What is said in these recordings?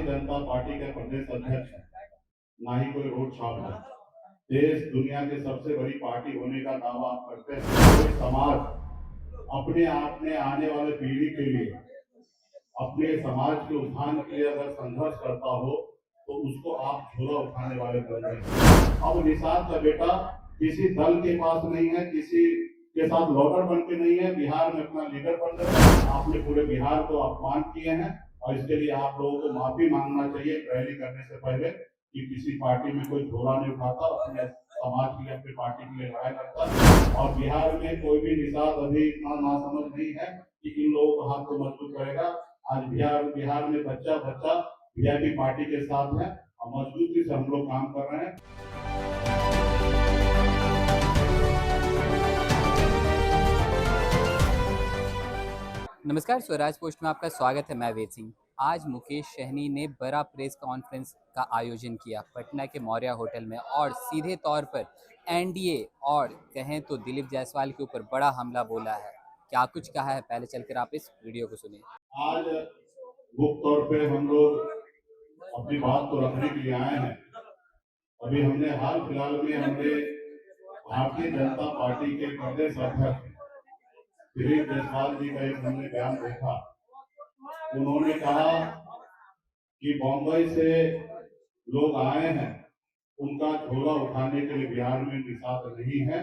जनता party के प्रदेश अध्यक्ष हैं, ना ही कोई रोड छाप है। देश दुनिया की सबसे बड़ी पार्टी होने का दावा आप करते हैं। कोई समाज अपने आप में आने वाले पीढ़ी के लिए, अपने समाज के उत्थान के लिए अगर संघर्ष करता हो तो उसको आप झोला उठाने वाले बन रहे हैं। अब निषाद का बेटा किसी दल के पास नहीं है, किसी के साथ लॉटर बन के नहीं है, बिहार में अपना लीडर बन रहे हैं। आपने पूरे बिहार को अपमान किए हैं और इसके लिए आप लोगों को माफी मांगना चाहिए रैली करने से पहले कि किसी पार्टी में कोई झोला नहीं उठाता, अपने समाज के लिए, अपनी पार्टी के लिए लड़ाई करता। और बिहार में कोई भी निषाद अभी इतना नासमझ नहीं है कि इन लोगों को हाथ को मजबूत करेगा। आज बिहार में बच्चा बच्चा वीआईपी पार्टी के साथ है और मजबूती से हम लोग काम कर रहे हैं। नमस्कार, स्वराज पोस्ट में आपका स्वागत है। मैं वेद सिंह। आज मुकेश सहनी ने बड़ा प्रेस कॉन्फ्रेंस का आयोजन किया पटना के मौर्या होटल में और सीधे तौर पर एनडीए और कहें तो दिलीप जायसवाल के ऊपर बड़ा हमला बोला है। क्या कुछ कहा है, पहले चलकर आप इस वीडियो को सुनिए। आज मुख्य तौर पे हम लोग अपनी बात को रखने के लिए आए हैं। अभी हमने हाल फिलहाल में हमने भारतीय जनता पार्टी के प्रदेश अध्यक्ष दिलीप जायसवाल जी का एक हमने बयान देखा। उन्होंने कहा कि बॉम्बई से लोग आए हैं, उनका झोला उठाने के लिए बिहार में निषाद नहीं है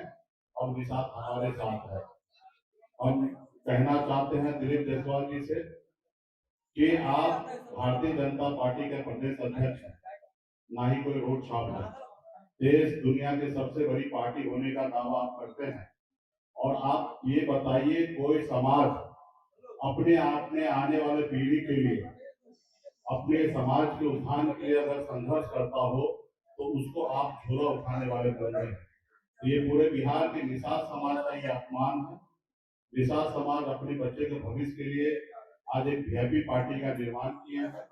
और निषाद हमारे साथ है। हम कहना चाहते हैं दिलीप जायसवाल जी से कि आप भारतीय जनता पार्टी के प्रदेश अध्यक्ष हैं, ना ही कोई रोड छाप है। देश दुनिया की सबसे बड़ी पार्टी होने का दावा आप करते हैं और आप ये बताइए, कोई समाज अपने आप में आने वाले पीढ़ी के लिए, अपने समाज के उत्थान के लिए अगर संघर्ष करता हो तो उसको आप झोला उठाने वाले बन रहे हैं। ये पूरे बिहार के निषाद समाज का ये अपमान है। निषाद समाज अपने बच्चे के भविष्य के लिए आज एक वीआईपी पार्टी का निर्माण किए हैं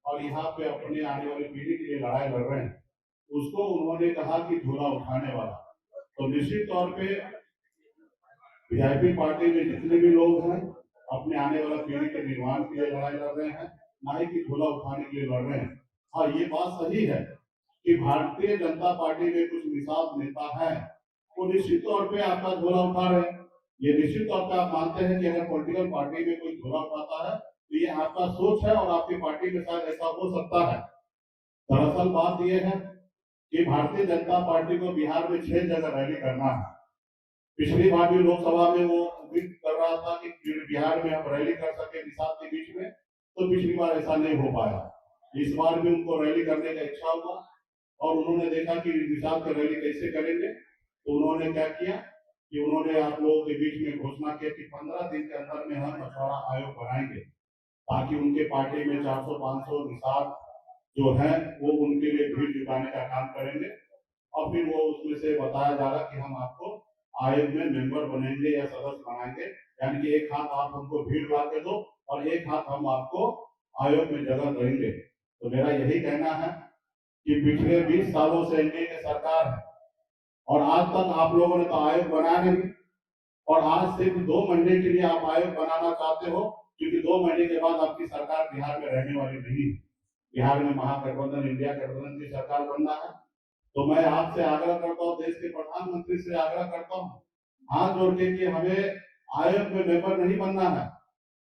और यहाँ पे अपने आने वाली पीढ़ी के लिए लड़ाई लड़ रहे हैं। उसको उन्होंने कहा कि झोला उठाने वाला। तो निश्चित तौर पे वीआईपी पार्टी में जितने भी लोग हैं अपने आने वाला पीढ़ी के निर्माण के लिए लड़ाई लड़ रहे हैं, ना ही कि झोला उठाने के लिए लड़ रहे हैं। हाँ, ये बात सही है कि भारतीय जनता पार्टी में कुछ निषाद नेता है, वो निश्चित तौर पे आपका झोला उठा रहे हैं। ये निश्चित तौर पे आप मानते हैं कि अगर पॉलिटिकल पार्टी में कोई झोला उठाता है तो ये आपका सोच है और आपकी पार्टी में शायद ऐसा हो सकता है। दरअसल बात यह है कि भारतीय जनता पार्टी को बिहार में 6 जगह रैली करना है। पिछली बार भी लोकसभा में वो उम्मीद कर रहा था कि बिहार में हम रैली कर सके निषाद के बीच में, तो पिछली बार ऐसा नहीं हो पाया। इस बार भी उनको रैली करने का इच्छा हुआ और उन्होंने देखा कि निषाद की रैली कैसे करेंगे, तो उन्होंने क्या किया कि उन्होंने आप लोगों के बीच में घोषणा की कि 15 दिन के अंदर में हम मछुआरा आयोग बनाएंगे ताकि उनके पार्टी में 400-500 निषाद जो है वो उनके लिए भीड़ जुटाने का काम करेंगे और फिर वो उसमें से बताया जा रहा कि हम आपको आयोग में मेंबर बनेंगे या सदस्य बनाएंगे, यानी कि एक हाथ आप हमको भीड़ ला के दो और एक हाथ हम आपको आयोग में जगह देंगे। तो मेरा यही कहना है कि पिछले 20 सालों से एनडीए की सरकार है और आज तक आप लोगों ने तो आयोग बनाया नहीं और आज सिर्फ 2 महीने के लिए आप आयोग बनाना चाहते हो, क्योंकि 2 महीने के बाद आपकी सरकार बिहार में रहने वाली नहीं है। बिहार में महागठबंधन इंडिया गठबंधन की सरकार बनना है। तो मैं आपसे आग्रह करता हूँ, देश के प्रधानमंत्री से आग्रह करता हूँ हाथ जोड़ के कि हमें आयोग में मेंबर नहीं बनना है।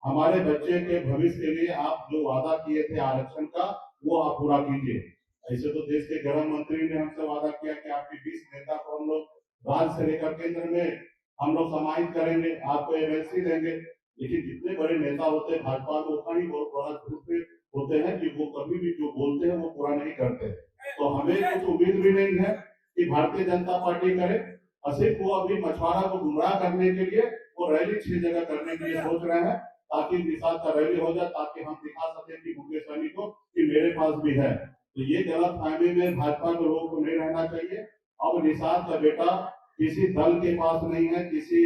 हमारे बच्चे के भविष्य के लिए आप जो वादा किए थे आरक्षण का, वो आप पूरा कीजिए। ऐसे तो देश के गृह मंत्री ने हमसे वादा किया कि आपके 20 नेता को हम लोग राज्य से लेकर केंद्र में हम लोग समाहित करेंगे, आपको एमएलसी देंगे। लेकिन जितने बड़े नेता होते हैं भाजपा में, उतना ही बहुत बड़ा झूठ होते हैं कि वो कभी भी जो बोलते हैं वो पूरा नहीं करते। तो हमें कुछ उम्मीद भी नहीं है कि भारतीय जनता पार्टी करे। सिर्फ वो अभी मछुआरा को गुमराह करने के लिए वो रैली 6 जगह करने के लिए सोच रहे हैं ताकि निषाद का रैली हो जाए, ताकि हम दिखा सके कि मुकेश सहनी को कि मेरे पास भी है। तो ये गलत फहमी में भाजपा के लोगों को नहीं रहना चाहिए। अब निषाद का बेटा किसी दल के पास नहीं है, किसी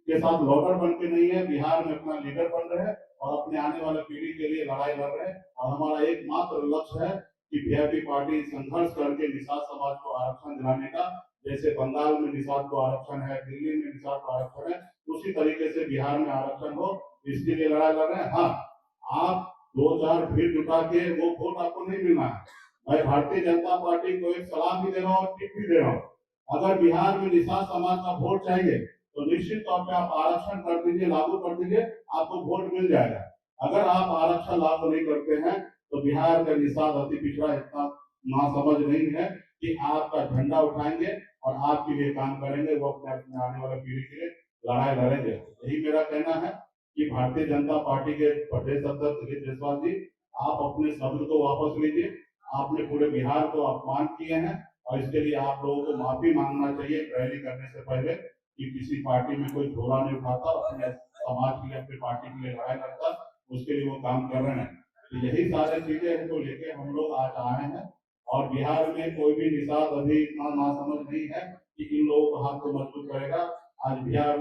के साथ लॉटर बन के नहीं है, बिहार में अपना लीडर बन रहे हैं और अपने आने वाले पीढ़ी के लिए लड़ाई लड़ रहे हैं। और हमारा एकमात्र लक्ष्य है कि वीआईपी पार्टी संघर्ष करके निषाद समाज को आरक्षण दिलाने का, जैसे बंगाल में निषाद को आरक्षण है, दिल्ली में निषाद को आरक्षण है, उसी तरीके से बिहार में आरक्षण हो, इसके लिए लड़ाई लड़ रहे हैं। हाँ, आप दो चार भीड़ जुटा के वो वोट आपको नहीं मिलना है। मैं भारतीय जनता पार्टी को एक सलाह भी दे रहा हूँ और टिप भी दे रहा हूँ। अगर बिहार में निषाद समाज का वोट चाहिए तो निश्चित तौर पे आप आरक्षण कर दीजिए, लागू कर दीजिए, आपको वोट मिल जाएगा। अगर आप आरक्षण लागू नहीं करते हैं तो बिहार का निषाद अति पिछड़ा इतना नासमझ नहीं है कि आपका झंडा उठाएंगे और आपके लिए काम करेंगे, वो अपने अपने आने वाले पीढ़ी के लिए लड़ाई लड़ेंगे। यही मेरा कहना है कि भारतीय जनता पार्टी के प्रदेश अध्यक्ष दिलीप जायसवाल जी, आप अपने शब्द को वापस लीजिए। आपने पूरे बिहार को अपमान किए हैं और इसके लिए आप लोगों को माफी मांगना चाहिए रैली करने से पहले कि किसी पार्टी में कोई झोला नहीं उठाता, अपने समाज के लिए, अपनी पार्टी के लिए लड़ाई लड़ता, उसके लिए वो काम कर रहे हैं। तो यही सारी चीजें को लेके हम लोग आज आए हैं और बिहार में कोई भी निषाद अभी इतना नासमझ नहीं है कि इन लोगों को हाथ को मजबूत करेगा। आज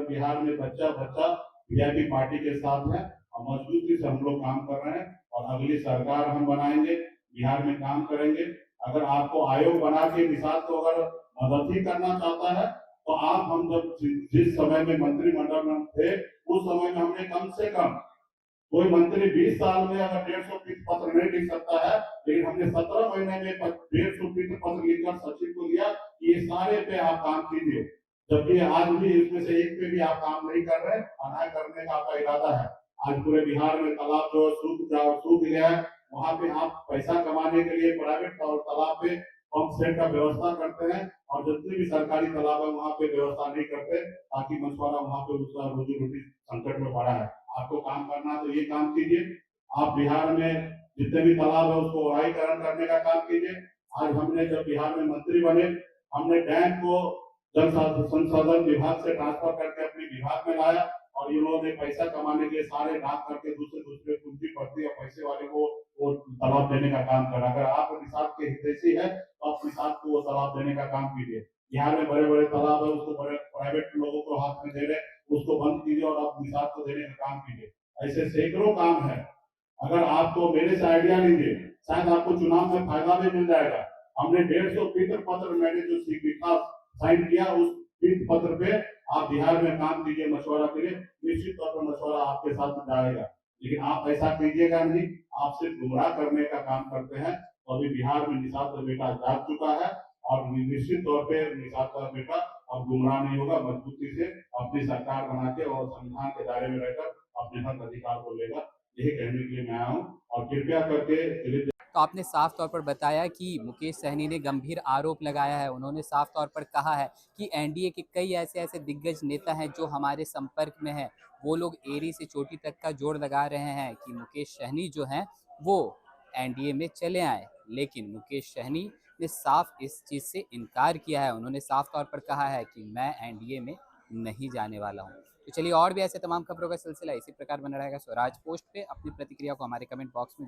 बिहार में बच्चा बच्चा वीआईपी पार्टी के साथ है और मजबूती से हम लोग काम कर रहे हैं और अगली सरकार हम बनाएंगे, बिहार में काम करेंगे। अगर आपको आयोग बना के निषाद को अगर मदद ही करना चाहता है तो आप, हम जब जिस समय में मंत्रिमंडल में थे उस समय में हमने कम से कम, कोई मंत्री 20 साल में अगर 150 पीठ पत्र नहीं लिख सकता है, लेकिन हमने 17 महीने में 150 पीठ पत्र लिखकर सचिव को दिया कि ये सारे पे आप काम कीजिए। जबकि आज भी इसमें से एक पे भी आप काम नहीं कर रहे, अनाय करने का आपका इरादा है। आज पूरे बिहार में तालाब जो सूख गया है, वहां पे आप पैसा कमाने के लिए प्राइवेट तालाब पे पंप सेट का व्यवस्था करते हैं और जितने भी सरकारी तालाब है वहां पे व्यवस्था नहीं करते, ताकि मछुआरा वहां पे उसका रोजी रोटी संकट में पड़ा है। आपको काम करना है तो ये काम कीजिए। आप बिहार में जितने भी तालाब है उसको ओराईकरण करने का काम कीजिए। आज हमने जब बिहार में मंत्री बने, हमने डैम को जल संसाधन विभाग से ट्रांसफर करके अपने विभाग में लाया और इन लोगों ने पैसा कमाने के लिए सारे डाक करके दूसरे दूसरे पूंजी पड़ती या पैसे वाले को वो तालाब देने का काम करा। अगर आप निषाद के हितैषी है तो आप निषाद को वो तालाब देने का काम कीजिए। बिहार में बड़े बड़े तालाब है उसको बड़े प्राइवेट लोगों को हाथ में दे रहे, उसको बंद कीजिए और आप निषाद को देने का काम कीजिए। ऐसे सैकड़ों काम है। अगर आपको मेरे से आइडिया लीजिए, शायद आपको चुनाव में फायदा भी मिल जाएगा। हमने 150 पीठ पत्र मैंने जो लिखा साइन किया, उस पीठ पत्र पे आप बिहार में काम कीजिए मछुआरा के लिए, निश्चित तौर पर मछुआरा आपके साथ जाएगा। लेकिन आप ऐसा कीजिएगा नहीं, आप सिर्फ गुमराह करने का काम करते हैं। तो अभी बिहार में निषाद का बेटा जाग चुका है और निश्चित तौर पे निषाद का बेटा अब गुमराह नहीं होगा, मजबूती से अपनी सरकार बना के और संविधान के दायरे में रहकर अपने हक अधिकार को लेगा। यही कहने के लिए मैं आया हूँ और कृपया करके तो आपने साफ तौर पर बताया कि मुकेश सहनी ने गंभीर आरोप लगाया है। उन्होंने साफ तौर पर कहा है कि एनडीए के कई ऐसे दिग्गज नेता हैं जो हमारे संपर्क में हैं। वो लोग एड़ी से चोटी तक का जोड़ लगा रहे हैं कि मुकेश सहनी जो हैं वो एनडीए में चले आए, लेकिन मुकेश सहनी ने साफ इस चीज़ से इनकार किया है। उन्होंने साफ तौर पर कहा है कि मैं एनडीए में नहीं जाने वाला हूँ। तो चलिए, और भी ऐसे तमाम खबरों का सिलसिला इसी प्रकार बना रहेगा स्वराज पोस्ट पे। अपनी प्रतिक्रिया को हमारे कमेंट बॉक्स में